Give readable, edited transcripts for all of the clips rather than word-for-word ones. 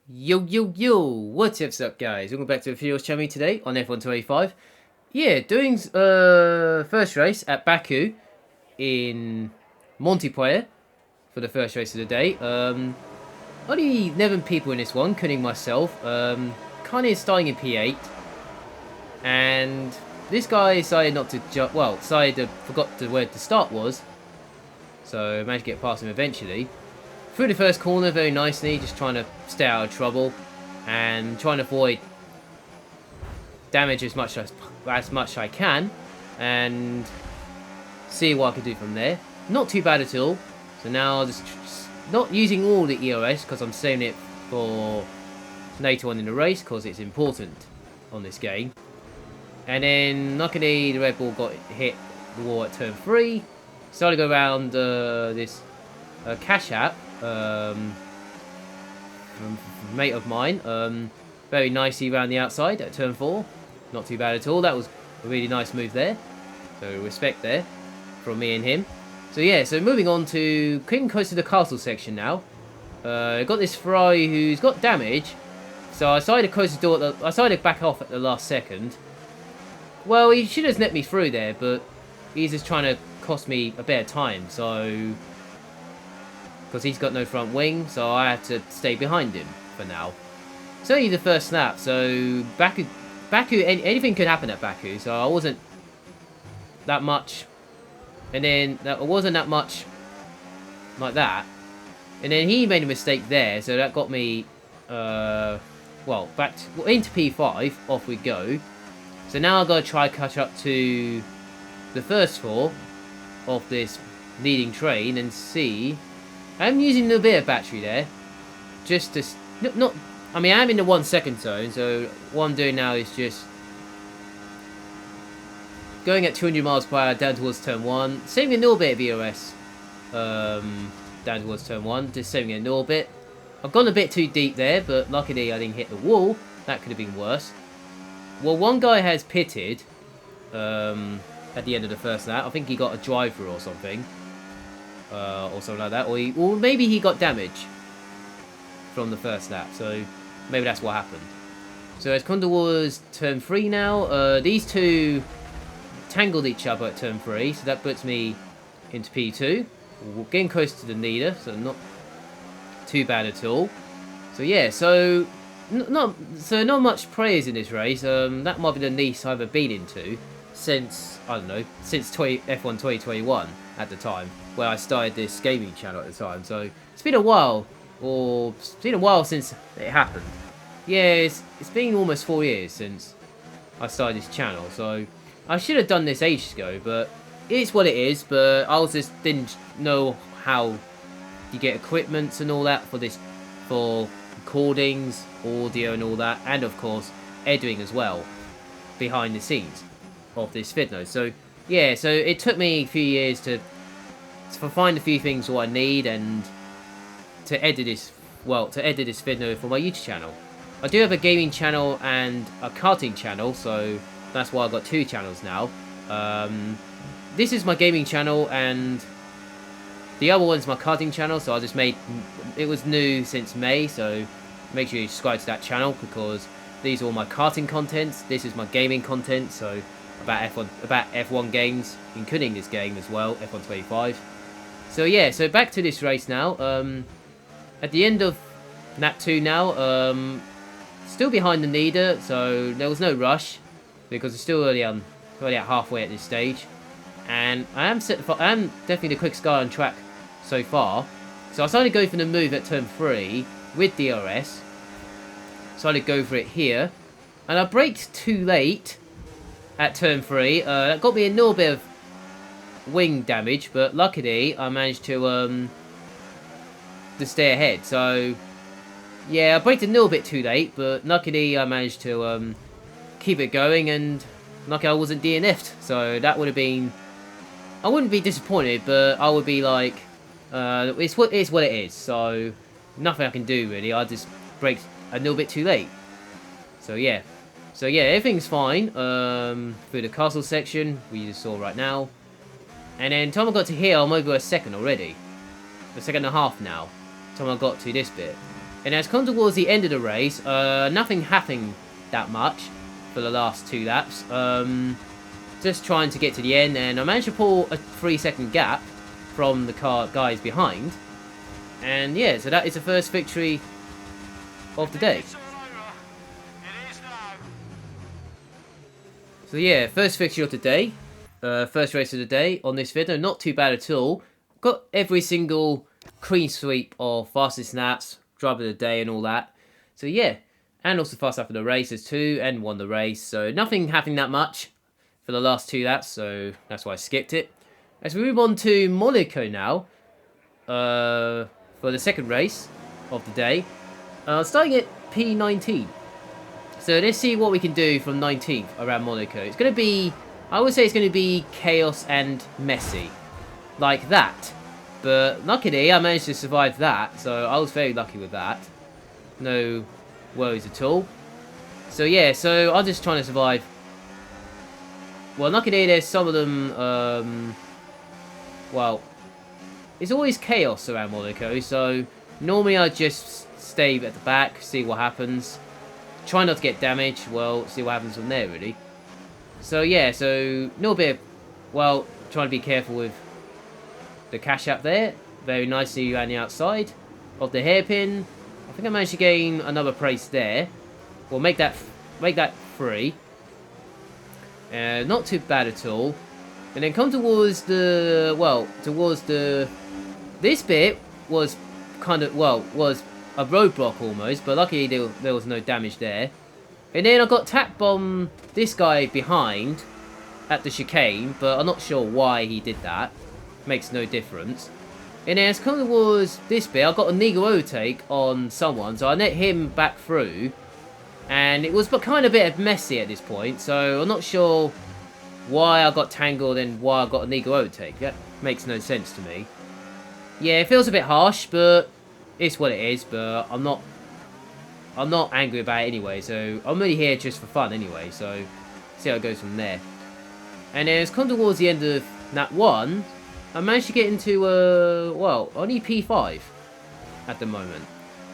Yo, what's up guys? Welcome back to the Videos channel today on F125. Yeah, doing first race at Baku in multiplayer for the first race of the day. Only 11 people in this one, including myself. Kind of starting in P8. And this guy decided not to forgot where the start was. So I managed to get past him eventually. Through the first corner very nicely, just trying to stay out of trouble and trying to avoid damage as much as I can and see what I can do from there. Not too bad at all. So now just not using all the EOS because I'm saving it for later on in the race because it's important on this game. And then luckily the Red Bull got hit the wall at turn 3. Started to go around this cash app. Mate of mine, very nicely around the outside at turn 4. Not too bad at all. That was a really nice move there. So respect there from me and him. So yeah, so moving on to getting close to the castle section now. Got this Ferrari who's got damage. So I decided to close the door. I decided to back off at the last second. Well, he should have let me through there, but he's just trying to cost me a bit of time. So because he's got no front wing, so I had to stay behind him for now. It's only the first lap, so Baku, anything could happen at Baku, so I wasn't that much, and then it wasn't that much like that, and then he made a mistake there, so that got me, back into P5, off we go. So now I've got to try catch up to the first four of this leading train and see. I'm using a little bit of battery there, just to I mean, I'm in the 1 second zone, so what I'm doing now is just going at 200 miles per hour down towards turn 1, saving a little bit of EOS down towards turn 1, just saving a little bit. I've gone a bit too deep there, but luckily I didn't hit the wall. That could have been worse. Well, one guy has pitted at the end of the first lap. I think he got a driver or something. Or something like that, or maybe he got damage from the first lap, so maybe that's what happened. So as Condor was turn 3 now, these two tangled each other at turn 3, so that puts me into P2. We're getting close to the leader, so not too bad at all. So yeah, so not much praise in this race. That might be the least I've ever been into since, I don't know, since F1 2021 at the time, where I started this gaming channel at the time. So it's been a while, since it happened. Yeah, it's been almost 4 years since I started this channel, so I should have done this ages ago, but it's what it is. But I just didn't know how you get equipment and all that for recordings, audio and all that, and of course editing as well behind the scenes of this video. So yeah, so it took me a few years to find a few things what I need and to edit this video for my YouTube channel. I do have a gaming channel and a karting channel, so that's why I've got 2 channels now. This is my gaming channel and the other one's my karting channel, so I just made it was new since May, so make sure you subscribe to that channel because these are all my karting contents. This is my gaming content, so about F1 games, including this game as well, F1 25. So yeah, so back to this race now. At the end of lap 2 now, still behind the leader, so there was no rush because it's still already at halfway at this stage. And I am definitely the quickest guy on track so far. So I decided to go for the move at turn 3 with DRS. Decided to go for it here, and I braked too late at turn 3. That got me a little bit of wing damage, but luckily I managed to stay ahead. So yeah, I braked a little bit too late, but luckily I managed to keep it going, and luckily I wasn't DNF'd. So that would have been, I wouldn't be disappointed, but I would be like, it's what it is. So nothing I can do really. I just braked a little bit too late. So yeah, everything's fine through the castle section we just saw right now. And then time I got to here, I'm over a second already. A second and a half now. Time I got to this bit. And as come towards the end of the race, nothing happened that much for the last 2 laps. Just trying to get to the end, and I managed to pull a 3-second gap from the guys behind. And yeah, so that is the first victory of the day. So yeah, first victory of the day. First race of the day on this video. Not too bad at all. Got every single clean sweep of fastest laps, driver of the day and all that. So yeah, and also fast lap of the races too, and won the race. So nothing happened that much for the last 2 laps, so that's why I skipped it. As we move on to Monaco now, for the second race of the day, starting at P19. So let's see what we can do from 19th around Monaco. It's going to be, I would say it's going to be chaos and messy, like that. But luckily, I managed to survive that, so I was very lucky with that. No worries at all. So yeah, so I'm just trying to survive. Well, luckily there's some of them, well, it's always chaos around Monaco, so normally I just stay at the back, see what happens. Try not to get damaged, well, see what happens from there, really. So yeah, so a little bit of, well, trying to be careful with the cash up there. Very nicely around the outside of the hairpin. I think I managed to gain another place there. Well, make that free. Not too bad at all. And then come towards the, well, this bit was kind of, well, was a roadblock almost, but luckily there was no damage there. And then I got tap bomb this guy behind at the chicane, but I'm not sure why he did that. Makes no difference. And then as come towards this bit, I got a Negro overtake on someone, so I let him back through. And it was kind of a bit messy at this point, so I'm not sure why I got tangled and why I got a Negro overtake. That makes no sense to me. Yeah, it feels a bit harsh, but it's what it is. But I'm not angry about it anyway, so I'm really here just for fun anyway, so see how it goes from there. And then it's come towards the end of that one, I managed to get into, well, only P5 at the moment.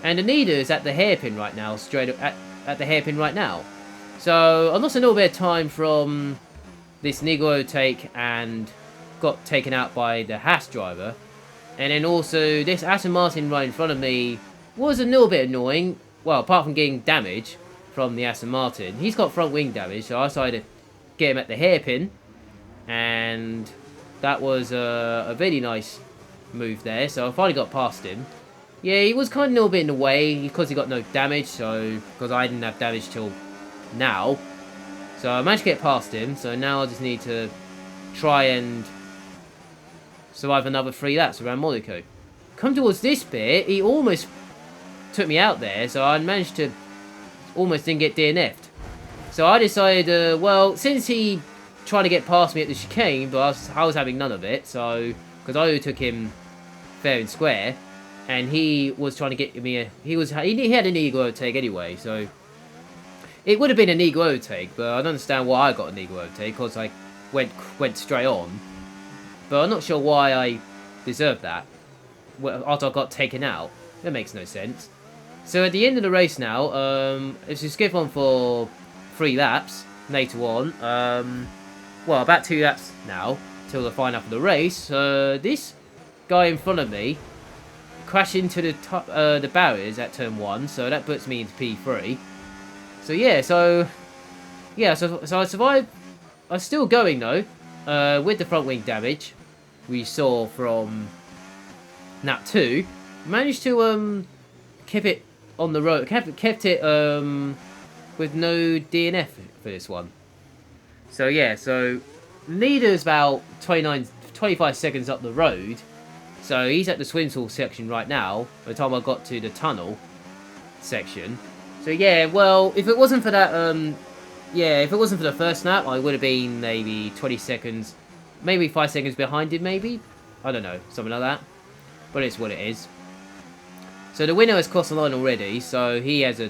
And the leader's at the hairpin right now, straight up at the hairpin right now. So I lost a little bit of time from this Negro take and got taken out by the Haas driver. And then also this Aston Martin right in front of me was a little bit annoying. Well, apart from getting damage from the Aston Martin. He's got front wing damage, so I decided to get him at the hairpin. And that was a really nice move there, so I finally got past him. Yeah, he was kind of a little bit in the way because he got no damage, so because I didn't have damage till now. So I managed to get past him, so now I just need to try and survive another 3 laps around Monaco. Come towards this bit, he almost took me out there, so I managed to almost didn't get DNF'd. So I decided, well, since he tried to get past me at the chicane, but I was having none of it, so because I took him fair and square, and he was trying to get me he had a Negro overtake anyway, so it would have been a Negro overtake, but I don't understand why I got a Negro overtake because I went straight on, but I'm not sure why I deserved that after I got taken out. That makes no sense. So at the end of the race now, if you skip on for 3 laps later on, well, about 2 laps now till the final of the race, this guy in front of me crashed into the barriers at turn 1, so that puts me into P3. So yeah, so I survived. I'm still going though, with the front wing damage we saw from lap 2. Managed to keep it on the road, kept it with no DNF for this one. So yeah, so leader's about 25 seconds up the road. So he's at the swim pool section right now, by the time I got to the tunnel section. So yeah, well, if it wasn't for that, yeah, if it wasn't for the first lap, I would have been maybe 20 seconds, maybe 5 seconds behind him, maybe? I don't know, something like that. But it's what it is. So the winner has crossed the line already, so he has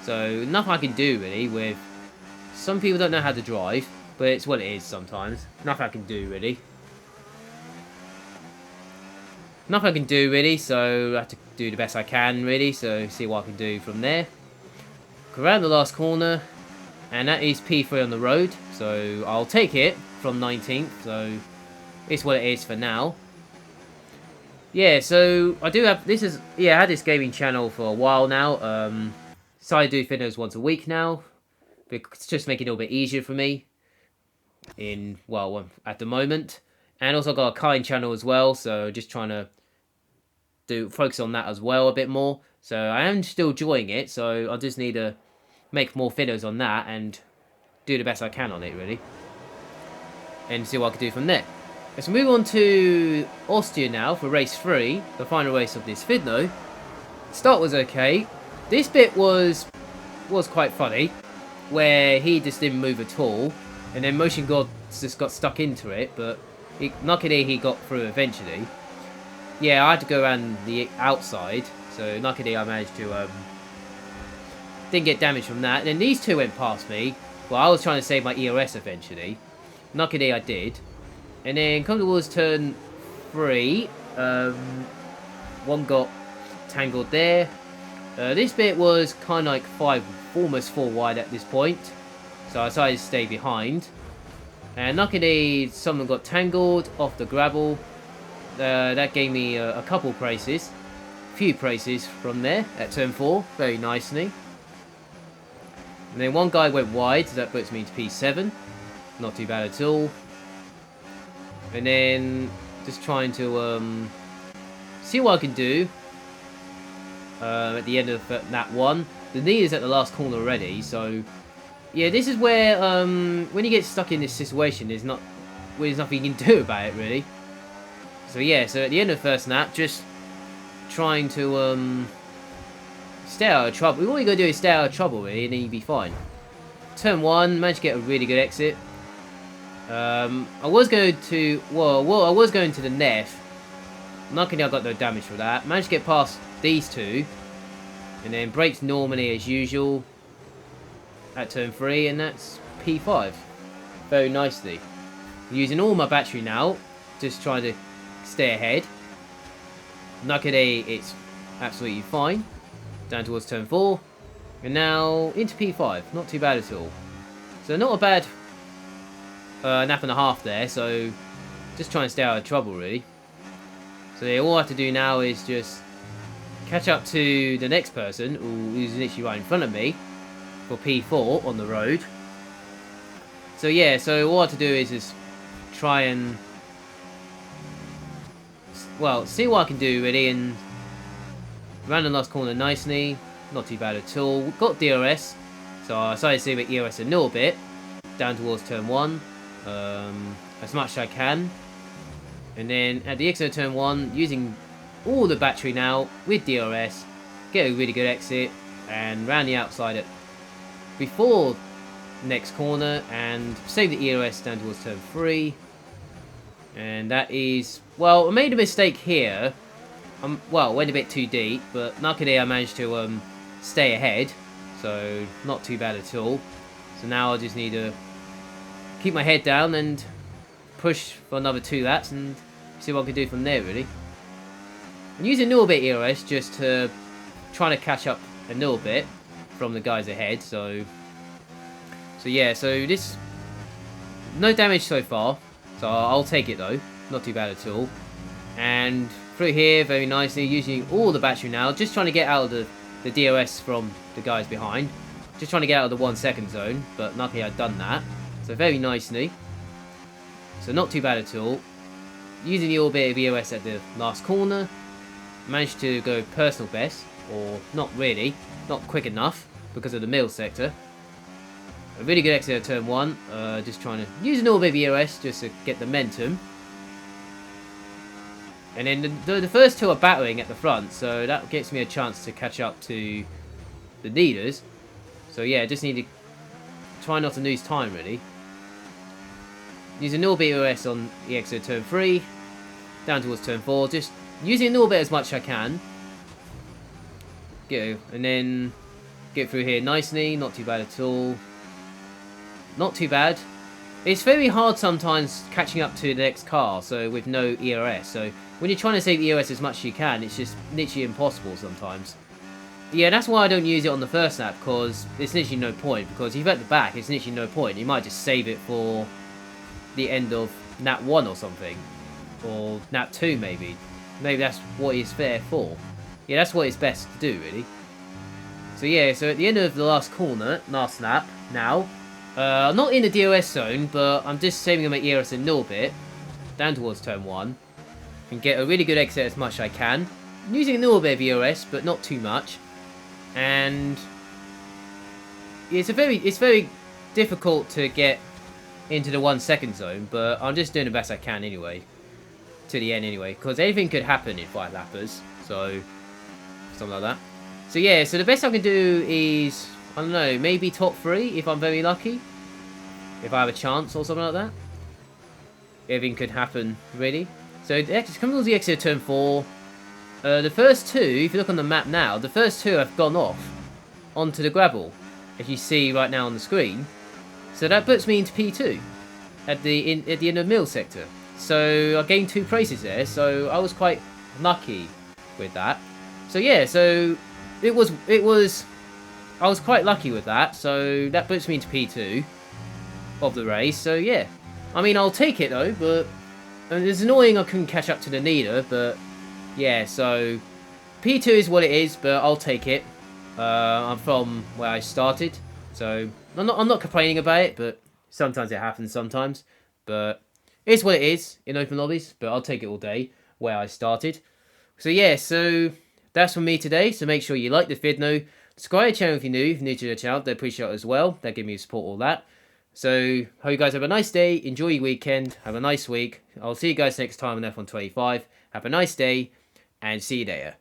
so nothing I can do really with, some people don't know how to drive, but it's what it is sometimes. Nothing I can do really. Nothing I can do really, so I have to do the best I can, really. So see what I can do from there. Go around the last corner, and that is P3 on the road. So I'll take it from 19th. So it's what it is for now. Yeah, so I do have, this is, yeah, I had this gaming channel for a while now. So I do videos once a week now. It's just making it a little bit easier for me in, well, at the moment. And also got a Kind channel as well, so just trying to focus on that as well a bit more. So I am still enjoying it, so I just need to make more videos on that and do the best I can on it, really. And see what I can do from there. Let's move on to Austria now for race 3, the final race of this video. Start was okay. This bit was quite funny, where he just didn't move at all, and then Motion God just got stuck into it, but luckily he got through eventually. Yeah, I had to go around the outside, so luckily I managed to, didn't get damage from that. And then these two went past me. Well, I was trying to save my EOS eventually. Luckily I did. And then come towards turn 3, one got tangled there. This bit was kind of like 5, almost 4 wide at this point. So I decided to stay behind. And luckily someone got tangled off the gravel. That gave me a couple places. Few places from there at turn 4, very nicely. And then one guy went wide, so that puts me into P7. Not too bad at all. And then just trying to see what I can do at the end of that one. The knee is at the last corner already, so yeah, this is where when you get stuck in this situation, there's nothing you can do about it, really. So yeah, so at the end of the first lap, just trying to stay out of trouble. All you gotta do is stay out of trouble, really, and then you'll be fine. Turn 1, managed to get a really good exit. I was going to, I was going to the left. Luckily I got no damage for that. Managed to get past these two. And then brakes normally as usual at turn 3, and that's P5. Very nicely. I'm using all my battery now, just trying to stay ahead. Luckily it's absolutely fine. Down towards turn 4. And now into P5. Not too bad at all. So not a bad nap and a half there, so just trying to stay out of trouble, really. So yeah, all I have to do now is just catch up to the next person who's literally right in front of me for P4 on the road. So yeah, so all I have to do is just try and, well, see what I can do, really, and round the last corner nicely. Not too bad at all. Got DRS, so I decided to save it EOS a little bit down towards turn 1. As much as I can, and then at the exit of turn 1, using all the battery now with DRS, get a really good exit and round the outside at before next corner and save the EOS down towards turn 3. And that is, well, I made a mistake here. Well, went a bit too deep, but luckily I managed to stay ahead, so not too bad at all. So now I just need to keep my head down and push for another 2 laps and see what I can do from there, really. I'm using a little bit EOS just to try to catch up a little bit from the guys ahead. So yeah, so this, no damage so far, so I'll take it though, not too bad at all. And through here very nicely, using all the battery now, just trying to get out of the DOS from the guys behind, just trying to get out of the 1 second zone, but luckily I've done that. So very nicely. So not too bad at all. Using the little bit of EOS at the last corner. Managed to go personal best. Or not really. Not quick enough because of the middle sector. A really good exit at turn 1. Just trying to use a little bit of EOS just to get the momentum. And then the first 2 are battering at the front. So that gets me a chance to catch up to the leaders. So yeah, just need to try not to lose time, really. Using a little bit of EOS on the exit of turn 3, down towards turn 4, just using a little bit as much as I can. Go, and then get through here nicely, not too bad at all. Not too bad. it's very hard sometimes catching up to the next car, so with no ERS. So when you're trying to save ERS as much as you can, it's just literally impossible sometimes. Yeah, that's why I don't use it on the first lap, because it's literally no point. Because if you're at the back, it's literally no point. You might just save it for the end of lap 1 or something. Or lap 2 maybe. Maybe that's what it's fair for. Yeah, that's what it's best to do, really. So yeah, so at the end of the last corner, last lap, now, I'm not in the DOS zone, but I'm just saving my ERS a little bit, down towards turn 1, and get a really good exit as much as I can. I'm using a little bit of ERS, but not too much. And it's very difficult to get into the 1 second zone, but I'm just doing the best I can anyway. To the end anyway, because anything could happen in 5 lappers, so something like that. So yeah, so the best I can do is, I don't know, maybe top 3 if I'm very lucky. If I have a chance or something like that. Everything could happen, really. So coming towards the exit of turn 4. The first 2, if you look on the map now, the first 2 have gone off onto the gravel, as you see right now on the screen. So that puts me into P2 at the end of the middle sector. So I gained 2 places there, so I was quite lucky with that. So yeah, so I was quite lucky with that, so that puts me into P2 of the race, so yeah. I mean, I'll take it though, but it's annoying I couldn't catch up to the leader, but yeah, so P2 is what it is, but I'll take it. I'm from where I started, so I'm not complaining about it, but sometimes it happens sometimes, but it's what it is in open lobbies, but I'll take it all day where I started. So yeah, so that's from me today. So make sure you like the video, subscribe to the channel if you're new to the channel. They appreciate it as well. They give me support, all that. So hope you guys have a nice day. Enjoy your weekend. Have a nice week. I'll see you guys next time on F125. Have a nice day and see you there.